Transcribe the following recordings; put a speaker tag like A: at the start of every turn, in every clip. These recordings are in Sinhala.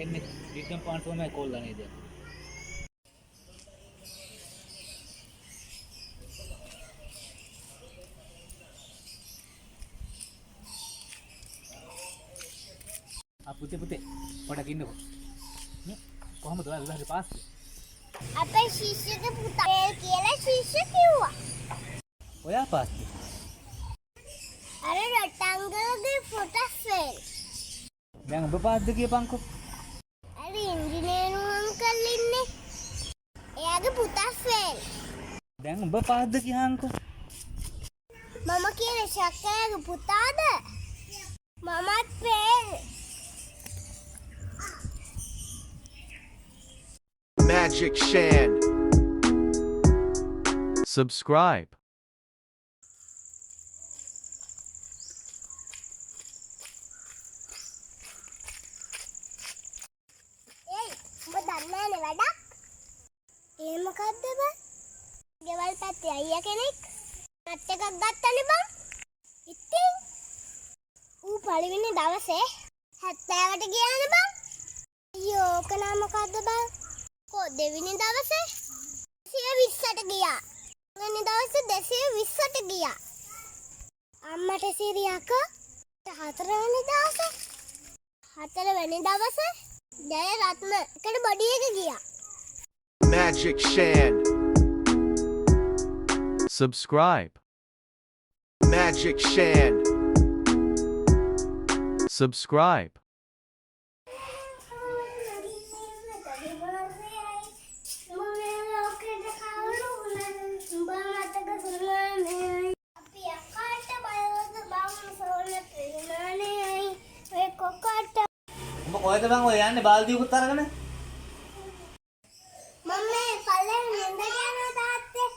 A: එන්නේ වික්‍රම් පාන්සෝමයි කොල්ලා නේද? පුතේ පොඩක් ඉන්නකෝ. කොහමද ඔයා විභාගේ පාස් කළේ?
B: අපේ ශිෂ්‍යගේ පුතා කියලා ශිෂ්‍ය කිව්වා.
A: ඔයා පාස් කළේ?
B: අර රටංගලගේ ෆොටෝ ෆේල්.
A: දැන් ඔබ පාස්ද කියපන්කෝ.
B: අර ඉංජිනේරු අංකල් ඉන්නේ. එයාගේ පුතා ෆේල්.
A: දැන් ඔබ පාස්ද කියහන්කෝ.
B: මම කියන්නේ ශක්කයාගේ පුතාද? මමත් ෆේල්.
C: Magic Shan. Subscribe.
B: ඒයි උඹ දන්නේ නැනේ වැඩක්? ඒ මොකද්ද බං? ගෙවල් පැත්තේ අයියා කෙනෙක් නට් එකක් ගත්තනේ බං. ඉතින් ඌ පළවෙනි දවසේ 70ට ගියානේ බං. අයියෝ ඕක නම් මොකද්ද බං? කො දෙවෙනි දවසේ 120ට ගියා. තුන්වෙනි දවසේ 220ට ගියා. අම්මට සිරියක හතරවෙනි දවසේ හතරවෙනි දවසේ ජය රත්න එකට බඩි එක ගියා.
C: Magic Shan. Subscribe. Magic Shan. Subscribe.
A: උඹ කොහෙද බං ඔය යන්නේ බාල්දියකුත් අරගෙන?
B: මම මේ පල්ලෙන් නින්ද යනවා තාත්තේ.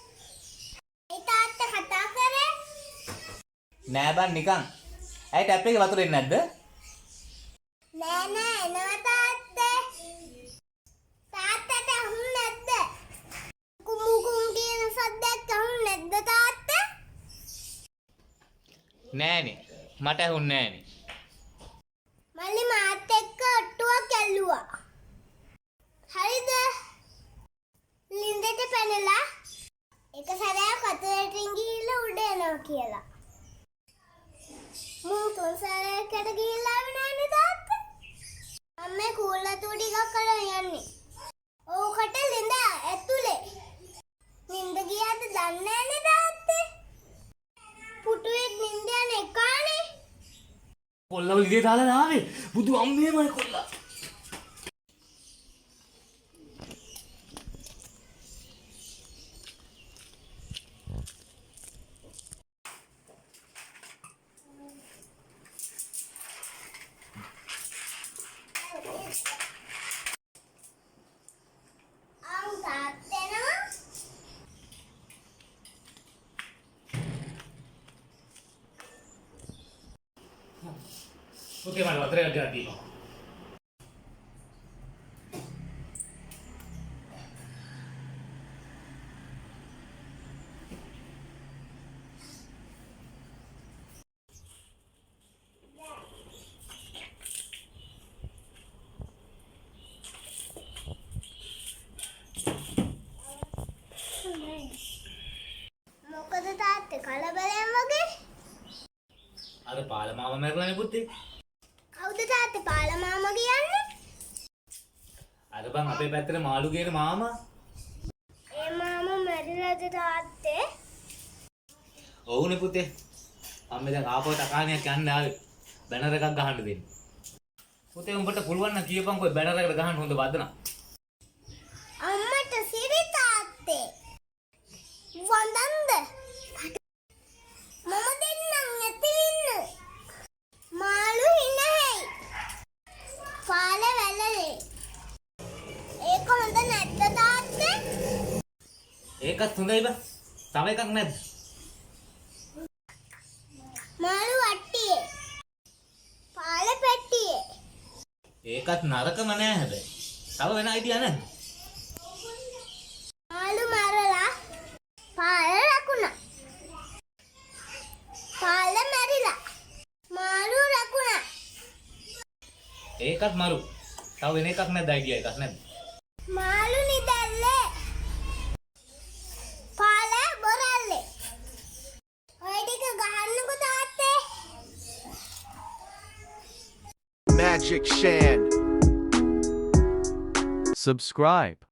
B: ඒ තාත්තා කතා කරේ.
A: නෑ බං නිකන්. ඇයි ටැප් එකේ වතුර එන්නේ නැද්ද?
B: නෑ එනවා තාත්තේ. තාත්තට අහුන්නේ නැද්ද? කුමුකුම් කියන සද්දයක් අහුන්නේ නැද්ද තාත්තා?
A: නෑනේ. මට ඇහුන්නේ නෑනේ.
B: මල්ලි මාත් එක්ක ඔට්ටුවක් ඇල්ලුවා. හරිද? ලින්දට පැනලා එක සැරයක් වතුරටින් ගිහිල්ලා උඩ එනවා කියලා. මූ තුන් සැරයකට ගිහිල්ලා ආවේ නෑනේ තාත්තා. අම්මේ කූල්ලතු ටිකක් කරන් යන්නේ. ඕකට ලින්ද ඇතුලේ. නින්ද ගියාද දන්නේ නෑනේ තාත්තේ. පුටුවේ නින්ද යන එකානේ.
A: කොල්ලා විදියට දාලා ආවේ. බුදු අම්මේමයි කොල්ලා. පුතේ මට වතුර එකක් ගෙනත් දීපන්.
B: මොකද තාත්තේ කලබලෙන් වගේ?
A: අර පාල මාම මැරලානේ පුතේ.
B: කවුද තාත්තේ පාල මාමා කියන්නේ?
A: අර බං අපේ පැත්තේ මාළු කියන මාමා.
B: ඒ මාමා මැරිලාද තාත්තේ?
A: ඔව්නේ පුතේ. අම්මේ දැන් ආපහු තකාණියක් යන්න ආවේ. බැනර් එකක් ගහන්න දෙන්න. පුතේ උඹට පුළුවන් නම් කියපන්කෝ බැනර් එකට ගහන්න හොඳ වදන.
B: අම්මට සිරි තාත්තේ. වඳන්ද? මම දෙන්නම් ඇති වෙන්න. මාළු හිනහයි. පාල වැලලේ. ඒක හොඳ නැද්ද තාත්තේ?
A: ඒකත් හොඳයි බං. තව එකක් නැද්ද?
B: මාළු වට්ටියේ. පාල පෙට්ටියේ.
A: ඒකත් නරකම නෑ හැබැයි. තව වෙන අයිඩියා නැද්ද?
B: මාළු මරලා පාල රකුණා. පාල මැරිලා. මාළු රකුණා.
A: ඒකත් මරු. තව වෙන එකක් නැද්ද අයිඩියා එකක් නැද්ද?
B: මාළු නිදැල්ලේ. පාලේ බොරල්ලේ. ඔය ටික ගහන්නකෝ තාත්තේ.
C: Magic Shan. Subscribe.